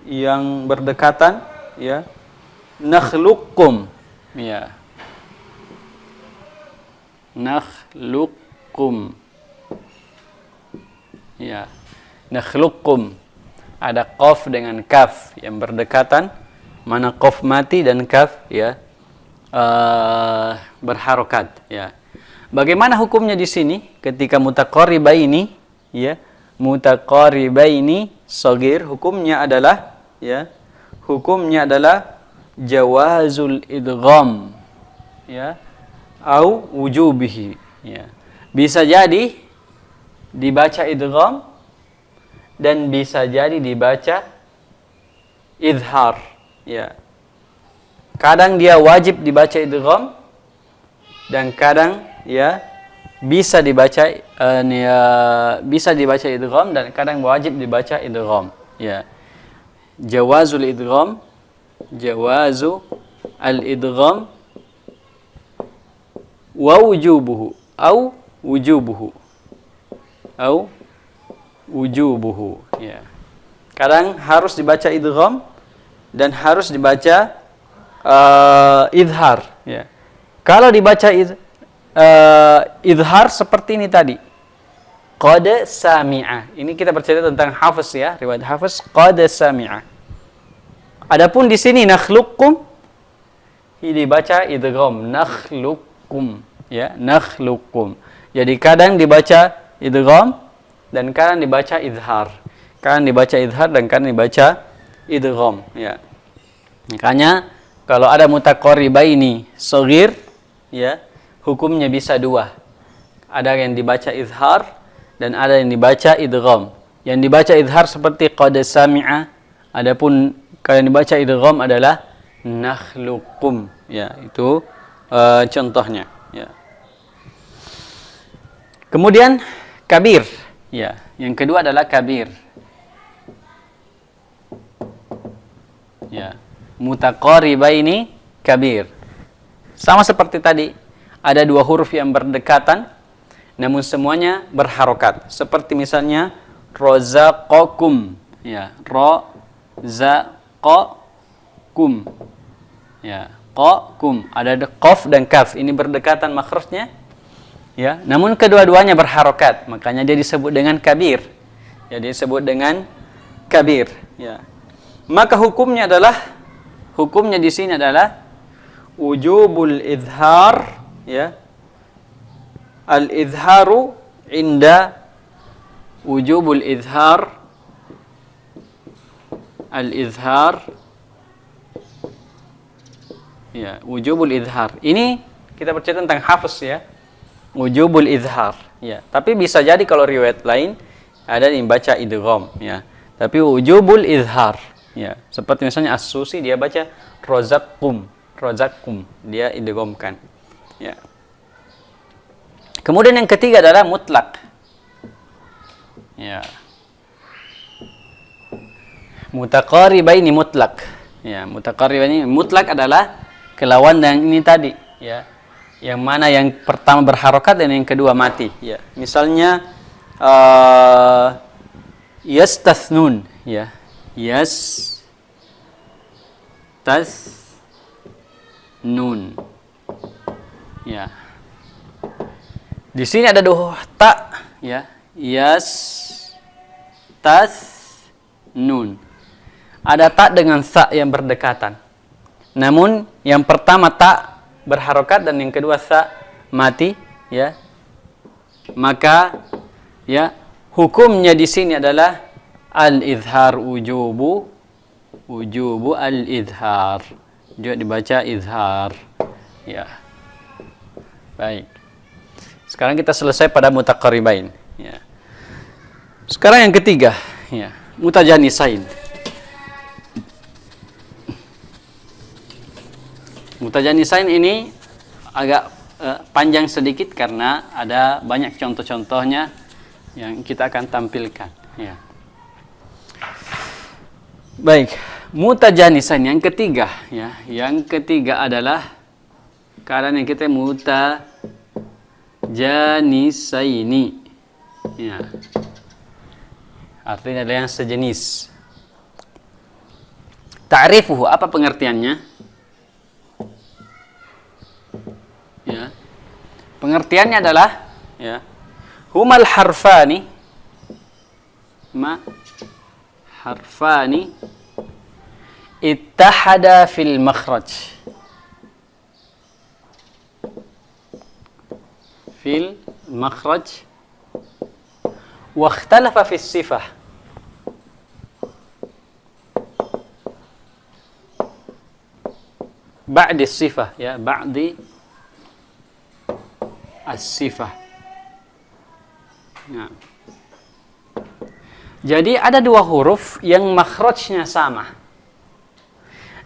yang berdekatan, ya. Nakhluqkum, ya. Nakhluqkum, ya. Nakhluqkum. Ada qaf dengan kaf yang berdekatan, mana qaf mati dan kaf, ya, berharokat, ya. Bagaimana hukumnya di sini ketika mutaqaribaini, ya, mutaqaribaini shaghir, hukumnya adalah, ya, hukumnya adalah jawazul idgham, ya, au wujubihi, ya. Bisa jadi dibaca idgham dan bisa jadi dibaca idhar, ya. Kadang dia wajib dibaca idgham dan kadang, ya, bisa dibaca bisa dibaca idgham dan kadang wajib dibaca idgham, ya. Jawazul idgham, jawazu al-idgham wa wujubuhu au wujubuhu au wujubuhu, ya. Kadang harus dibaca idgham dan harus dibaca idhar, ya. Kalau dibaca idhar seperti ini tadi, qad sami'a. Ini kita bercerita tentang Hafiz, ya, riwayat Hafiz, qad sami'a. Adapun di sini nakhluqkum, ini dibaca idgham, nakhluqkum, ya, nakhluqkum. Jadi kadang dibaca idgham dan kadang dibaca idhar. Kadang dibaca idhar dan kadang dibaca idgham, ya. Makanya kalau ada mutaqaribaini shaghir, ya, hukumnya bisa 2. Ada yang dibaca idhar dan ada yang dibaca idgham. Yang dibaca idhar seperti qad sami'a, adapun kalau yang dibaca idgham adalah nakhluqum, ya. Itu contohnya, ya. Kemudian kabir, ya. Yang kedua adalah kabir, ya. Mutaqaribaini kabir. Sama seperti tadi, ada 2 huruf yang berdekatan namun semuanya berharokat. Seperti misalnya razaqakum, ya, razaqakum, ya, qakum. Ada qaf dan kaf, ini berdekatan makhrajnya, ya. Namun kedua-duanya berharokat, makanya dia disebut dengan kabir. Ya, dia disebut dengan kabir, ya. Maka hukumnya di sini adalah wujubul izhar, ya. Al-izharu inda wujubul izhar, al-izhar, ya, wujubul izhar. Ini kita bercerita tentang hafs, ya. Wujubul izhar, ya. Tapi bisa jadi kalau riwayat lain ada yang baca idgham, ya. Tapi wujubul izhar, ya. Seperti misalnya As-Susi dia baca rozakkum, dia idghamkan, ya. Kemudian yang ketiga adalah mutlak, ya. Mutaqaribaini mutlak, ya. Mutaqaribaini mutlak adalah kelawan yang ini tadi, ya. Yang mana yang pertama berharokat dan yang kedua mati, ya. Misalnya yastathnun, ya. Yastathnun, ya. Di sini ada dua ta, ya. Yastathnun. Ada ta dengan sa yang berdekatan. Namun yang pertama ta berharokat dan yang kedua sa mati, ya. Maka, ya, hukumnya di sini adalah al-izhar, wujubu al-izhar. Juga dibaca izhar, ya. Baik. Sekarang kita selesai pada mutaqaribain, ya. Sekarang yang ketiga, ya, mutajanisain. Mutajanisain ini agak panjang sedikit karena ada banyak contoh-contohnya yang kita akan tampilkan, ya. Baik, mutajanisain yang ketiga, ya. Yang ketiga adalah keadaan yang kita mutajanisaini, ya. Artinya adalah yang sejenis. Ta'rifuhu, apa pengertiannya? Ya. Pengertiannya adalah, ya, humal harfani ittahada fil makhraj wa ikhtalafa fis sifah ba'di sifah, ya, ba'di as-sifah. Nah. Jadi ada dua huruf yang makhrajnya sama,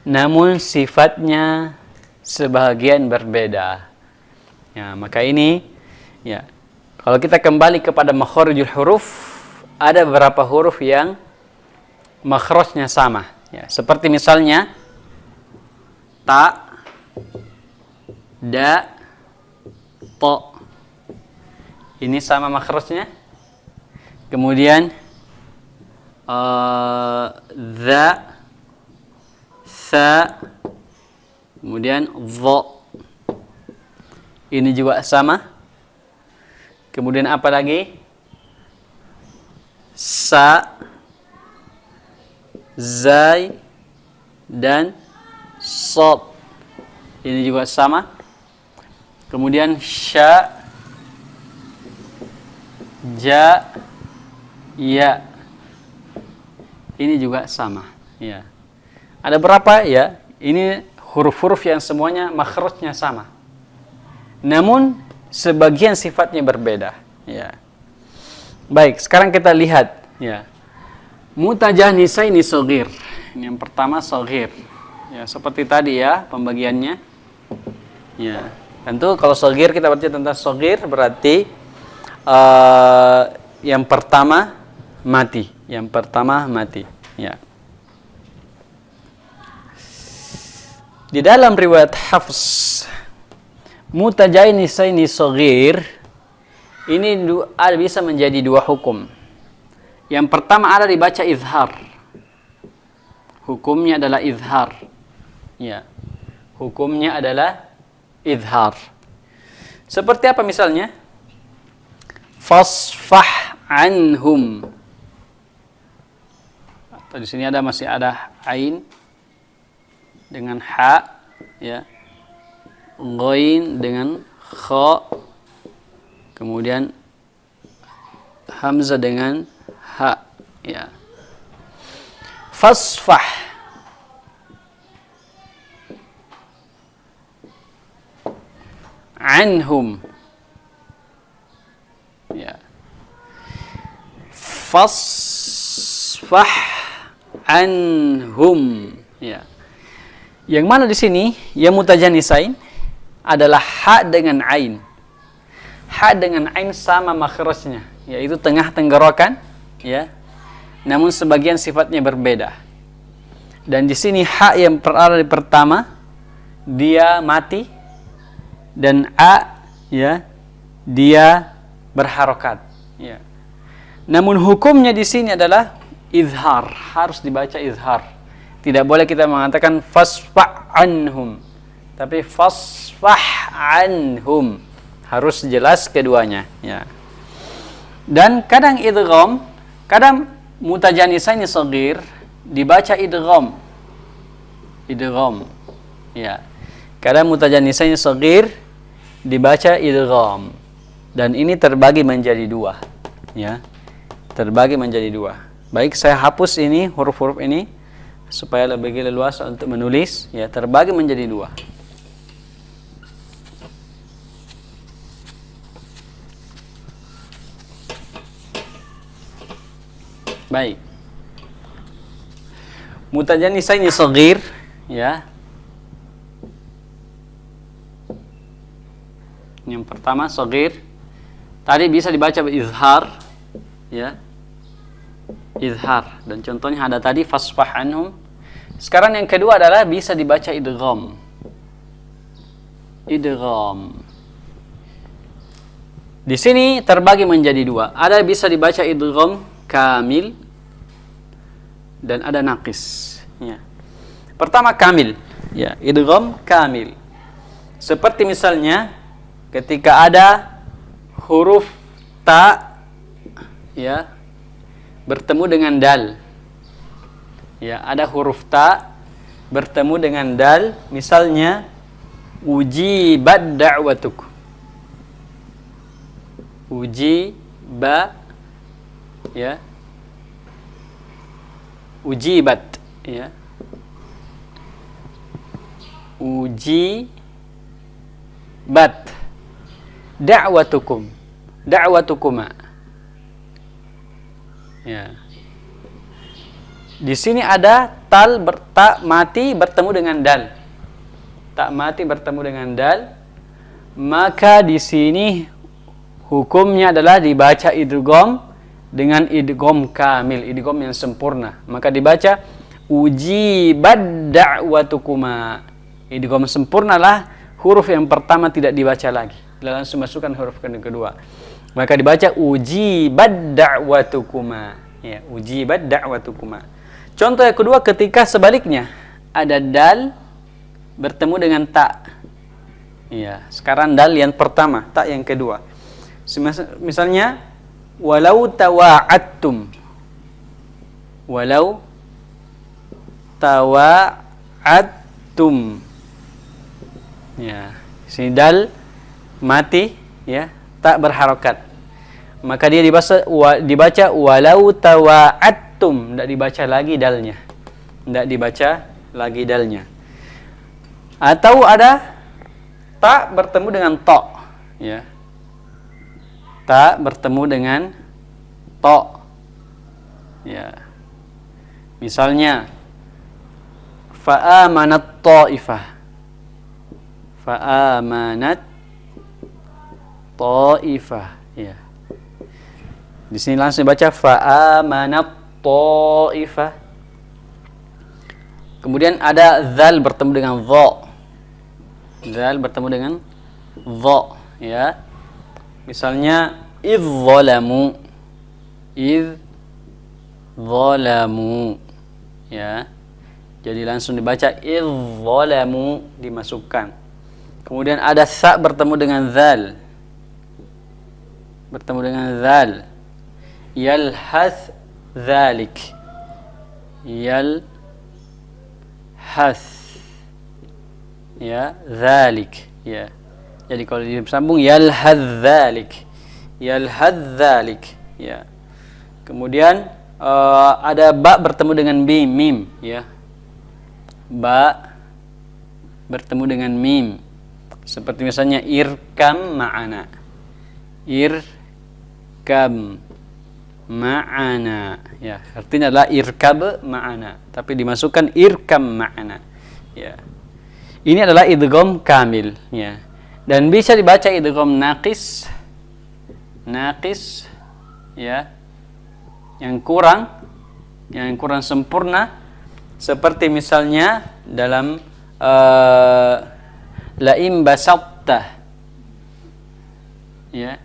namun sifatnya sebagian berbeda. Ya, maka ini, ya, kalau kita kembali kepada makhrijul huruf, ada beberapa huruf yang makhrajnya sama, ya. Seperti misalnya ta, da, to. Ini sama makhrajnya. Kemudian za, sa, kemudian dha. Ini juga sama. Kemudian apa lagi? Sa, zai, dan sad. Ini juga sama. Kemudian sya, ja, ya. Ini juga sama, ya. Ada berapa, ya? Ini huruf-huruf yang semuanya makhrajnya sama, namun sebagian sifatnya berbeda, ya. Baik, sekarang kita lihat, ya. Mutajanisaini shaghir. Ini yang pertama shaghir. Ya, seperti tadi, ya, pembagiannya. Ya. Tentu kalau shaghir kita baca tentang shaghir berarti yang pertama mati, ya. Di dalam riwayat Hafs, mutajanisaini shaghir ini bisa menjadi dua hukum. Yang pertama ada dibaca izhar. Hukumnya adalah izhar. Ya. Hukumnya adalah izhar. Seperti apa misalnya? Fasfah anhum. Di sini masih ada ain dengan ha, ya. Ghain dengan kha. Kemudian hamzah dengan ha, ya. Fasfah. Anhum, ya. Fasfah anhum, ya. Yang mana di sini yang mutajanisain adalah ha dengan ain. Ha dengan ain sama makhrajnya, yaitu tengah tenggorokan, ya. Namun sebagian sifatnya berbeda. Dan di sini ha yang berada di pertama dia mati, dan a, ya, dia berharokat, ya. Namun hukumnya di sini adalah izhar, harus dibaca izhar. Tidak boleh kita mengatakan fasfah anhum, tapi fasfah anhum, harus jelas keduanya, ya. Dan kadang idgham, kadang mutajanisaini shaghir dibaca idgham, ya. Kadang mutajanisaini shaghir dibaca idgham, dan ini terbagi menjadi dua, ya. Terbagi menjadi dua. Baik, saya hapus ini huruf-huruf ini supaya lebih leluasa untuk menulis, ya. Terbagi menjadi dua. Baik. Mutajanisaini shaghir, ya. Yang pertama shaghir tadi bisa dibaca izhar, ya. Izhar, dan contohnya ada tadi fasfah anhum. Sekarang yang kedua adalah bisa dibaca idgham. Idgham. Di sini terbagi menjadi dua. Ada bisa dibaca idgham kamil dan ada naqis, ya. Pertama kamil, ya, idgham kamil. Seperti misalnya ketika ada huruf ta, ya, bertemu dengan dal, ya, ada huruf ta bertemu dengan dal, misalnya ujibat da'watuk, ujiba, ya, ujibat, ya, ujibat da'watukum, da'watukuma, ya. Di sini ada tak mati bertemu dengan dal. Tak mati bertemu dengan dal, maka di sini hukumnya adalah dibaca idgham dengan idgham kamil, idgham yang sempurna. Maka dibaca ujibat da'watukuma. Idgham sempurnalah huruf yang pertama tidak dibaca lagi, langsung masukkan huruf yang kedua. Maka dibaca ujibat da'watukuma, ya, ujibat da'watukuma. Contoh yang kedua ketika sebaliknya ada dal bertemu dengan ta, ya. Sekarang dal yang pertama, ta yang kedua. Misalnya walau tawa'attum, walau tawa'attum, ya. Sini dal mati, ya, tak berharokat, maka dia dibaca walau tawa'attum, tidak dibaca lagi dalnya, tidak dibaca lagi dalnya. Atau ada ta bertemu dengan to, ya, ta bertemu dengan to, ya. Misalnya fa'amanat ta'ifah, fa'amanat ta'ifah, ya. Di sini langsung baca fa'amanat ta'ifah. Kemudian ada zal bertemu dengan dha, zal bertemu dengan dha, ya. Misalnya idz zalamu, ya. Jadi langsung dibaca idz zalamu, dimasukkan. Kemudian ada sa bertemu dengan zal, bertemu dengan zal, yalhas zalik, yalhath, ya, dzalik, ya. Jadi kalau disambung yalhadzalik, ya. Kemudian ada ba bertemu dengan mim, ya. Ba bertemu dengan mim. Seperti misalnya irkam ma'ana. Irkam ma'ana, ya. Artinya adalah irkab ma'ana, tapi dimasukkan irkam ma'ana, ya. Ini adalah idgham kamil, ya. Dan bisa dibaca idgham naqis, ya. Yang kurang sempurna, seperti misalnya dalam lain basatta, ya,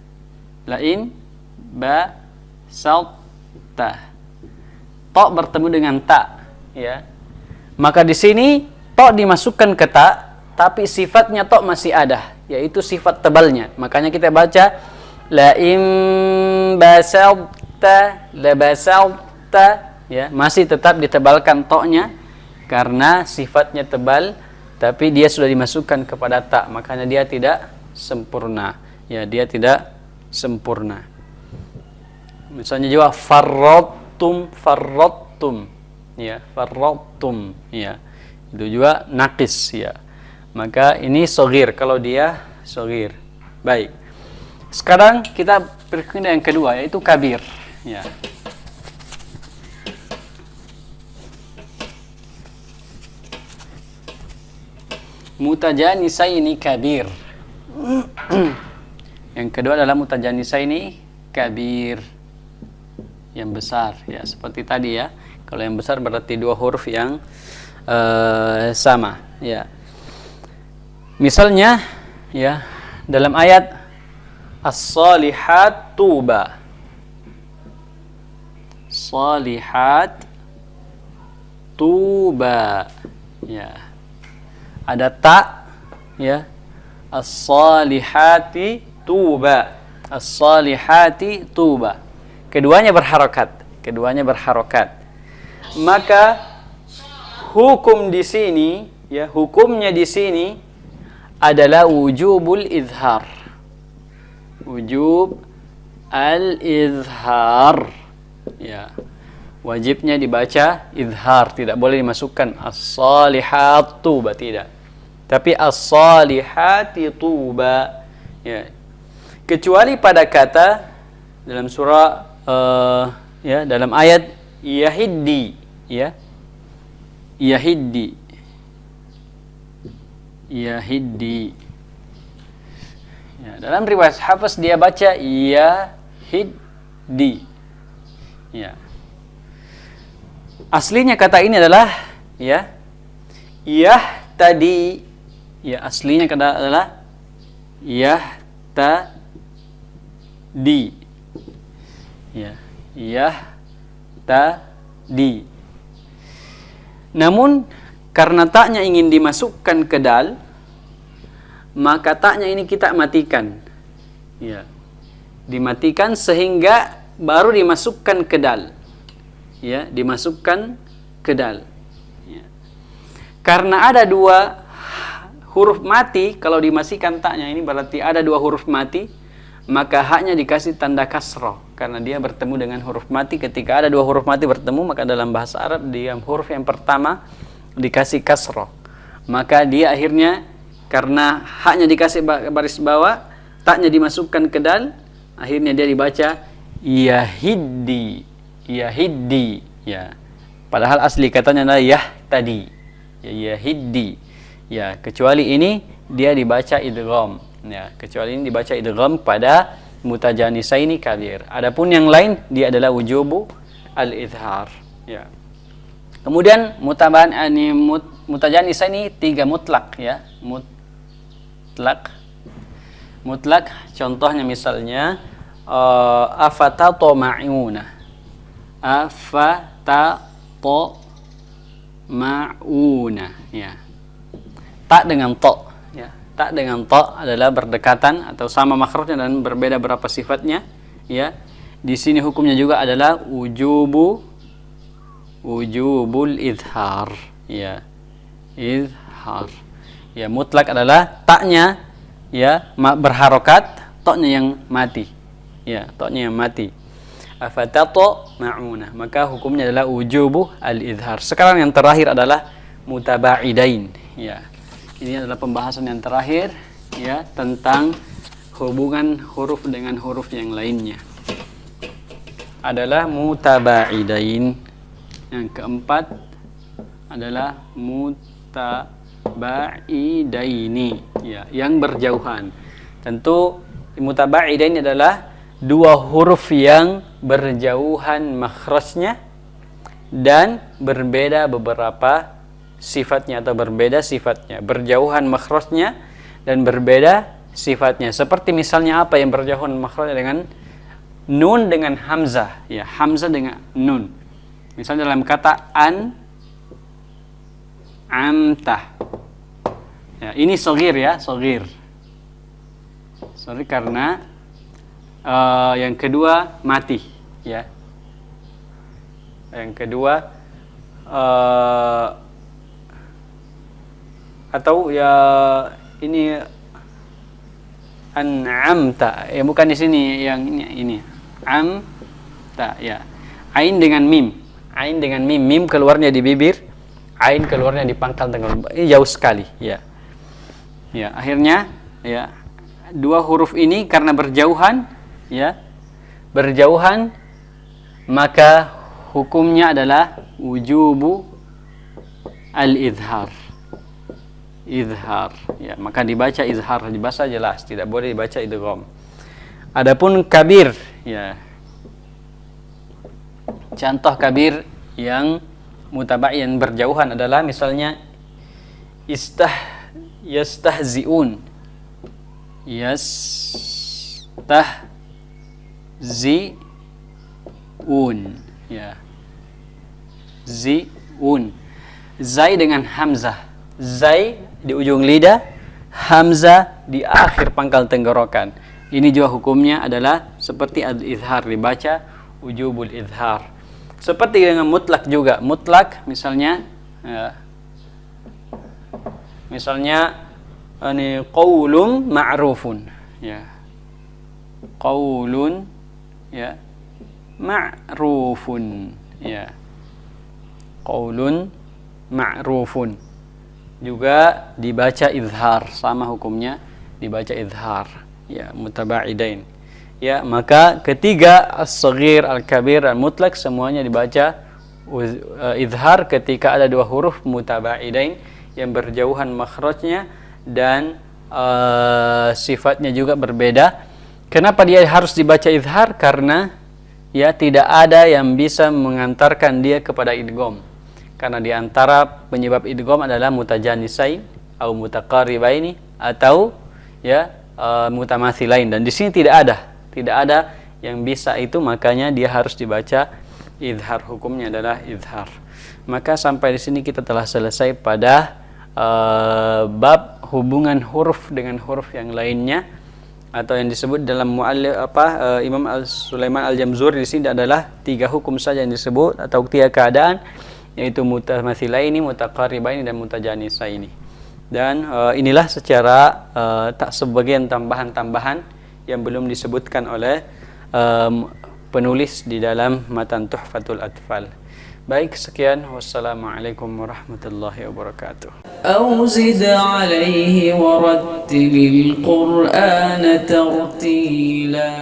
lain basatta, ta bertemu dengan ta, ya, maka di sini ta dimasukkan ke ta, tapi sifatnya ta masih ada, yaitu sifat tebalnya. Makanya kita baca lain basatta, la basatta, ya, masih tetap ditebalkan ta-nya karena sifatnya tebal, tapi dia sudah dimasukkan kepada ta, makanya dia tidak sempurna, ya, dia tidak sempurna. Misalnya juga farrattum, ya, farrattum, ya, itu juga naqis, ya. Maka ini shagir kalau dia shagir. Baik. Sekarang kita berpindah yang kedua, yaitu kabir, ya. Mutajanisaini kabir. Yang kedua adalah mutajanisaini kabir, yang besar, ya, seperti tadi, ya. Kalau yang besar berarti dua huruf yang sama, ya. Misalnya, ya, dalam ayat as-salihat tuba, salihat tuba, ya, ada ta, ya, as-salihati tuba, as-salihati tuba, keduanya berharokat, maka hukum di sini, ya, hukumnya di sini adalah wujubul izhar, wujub al-izhar, ya, wajibnya dibaca izhar, tidak boleh dimasukkan as-salihatu tuba, tidak, tapi as-salihati tuba, ya, kecuali pada kata dalam surah ya, dalam ayat yahiddi, ya, yahiddi, yahiddi, ya, dalam riwayat Hafiz dia baca yahiddi, ya. Aslinya kata ini adalah, ya, tadi, ya, aslinya kata adalah tadi, ya, tadi. Namun karena taknya ingin dimasukkan ke dal, maka taknya ini kita matikan, ya, dimatikan sehingga baru dimasukkan ke dal, ya, dimasukkan ke dal, ya. Karena ada dua huruf mati, kalau dimasukkan taknya ini berarti ada dua huruf mati, maka haknya dikasih tanda kasroh, karena dia bertemu dengan huruf mati. Ketika ada dua huruf mati bertemu, maka dalam bahasa Arab dia huruf yang pertama dikasih kasroh, maka dia akhirnya karena haknya dikasih baris bawah, taknya dimasukkan ke dal, akhirnya dia dibaca yahiddi, yahiddi, ya, padahal asli katanya adalah yah tadi, ya, yahiddi, ya, kecuali ini dia dibaca idgham, ya, kecuali ini dibaca idgham pada mutajanisaini kabir. Adapun yang lain dia adalah wujubu al-izhar, ya. Kemudian mutajanisaini tiga mutlak, ya, mutlak, contohnya misalnya afatatoma'una, ya, tak dengan to, ya, tak dengan to adalah berdekatan atau sama makhrajnya dan berbeda berapa sifatnya, ya. Di sini hukumnya juga adalah wujubu wujubul idhar. Ya, idhar. Ya, mutlak adalah taknya ya berharokat, toknya yang mati. Ya, toknya yang mati. Afatato ma'una, maka hukumnya adalah wujubu al-idhar. Sekarang yang terakhir adalah mutabaidain. Ya, ini adalah pembahasan yang terakhir ya tentang hubungan huruf dengan huruf yang lainnya. Adalah mutabaidain. Yang keempat adalah mutabaidaini, ya, yang berjauhan. Tentu mutabaidain adalah dua huruf yang berjauhan makhrajnya dan berbeda beberapa sifatnya atau berbeda sifatnya. Berjauhan makhrajnya dan berbeda sifatnya. Seperti misalnya apa yang berjauhan makhrajnya dengan nun dengan hamzah, ya, hamzah dengan nun. Misalnya dalam kata amtah. Ya, ini shagir ya, shagir. Sorry karena yang kedua mati, ya. Yang kedua atau ya ini an'amta, ya bukan di sini, yang ini amta, ya. Ain dengan mim. Ain dengan mim, mim keluarnya di bibir, ain keluarnya di pangkal tenggorokan. Ini jauh sekali, ya. Ya, akhirnya ya dua huruf ini karena berjauhan, ya. Berjauhan maka hukumnya adalah wujubu al-idhar. Idhar, ya, maka dibaca izhar, dibaca jelas, tidak boleh dibaca idgham. Adapun kabir, ya. Contoh kabir yang mutabai yang berjauhan adalah misalnya yastahziun. Yastahziun, ya. Ziun. Zai dengan hamzah. Zai di ujung lidah, hamzah di akhir pangkal tenggorokan. Ini juga hukumnya adalah seperti al-izhar, dibaca wujubul izhar. Seperti dengan mutlak juga. Mutlak misalnya ini qaulun ma'rufun, ya. Qaulun, ya, ma'rufun, ya. Qaulun ma'rufun juga dibaca izhar, sama hukumnya dibaca izhar, ya, mutabaidain. Ya, maka ketiga as-shaghir, al-kabir, al-mutlak semuanya dibaca izhar ketika ada dua huruf mutabaidain yang berjauhan makhrajnya dan sifatnya juga berbeda. Kenapa dia harus dibaca izhar? Karena ya tidak ada yang bisa mengantarkan dia kepada idgham. Karena di antara penyebab idgham adalah mutajanisain atau mutaqaribaini atau ya mutamathilain, dan di sini tidak ada yang bisa itu, makanya dia harus dibaca izhar, hukumnya adalah izhar. Maka sampai di sini kita telah selesai pada bab hubungan huruf dengan huruf yang lainnya, atau yang disebut dalam Imam Sulaiman Al-Jamzuri di sini adalah 3 hukum saja yang disebut atau 3 keadaan, yaitu mutamathilaini, mutaqaribaini, dan mutajanisaini. Dan inilah secara tak sebagian tambahan-tambahan yang belum disebutkan oleh penulis di dalam matan Tuhfatul Atfal. Baik, sekian. Wassalamualaikum warahmatullahi wabarakatuh. أو زد عليه ورتل القرآن ترتيلا.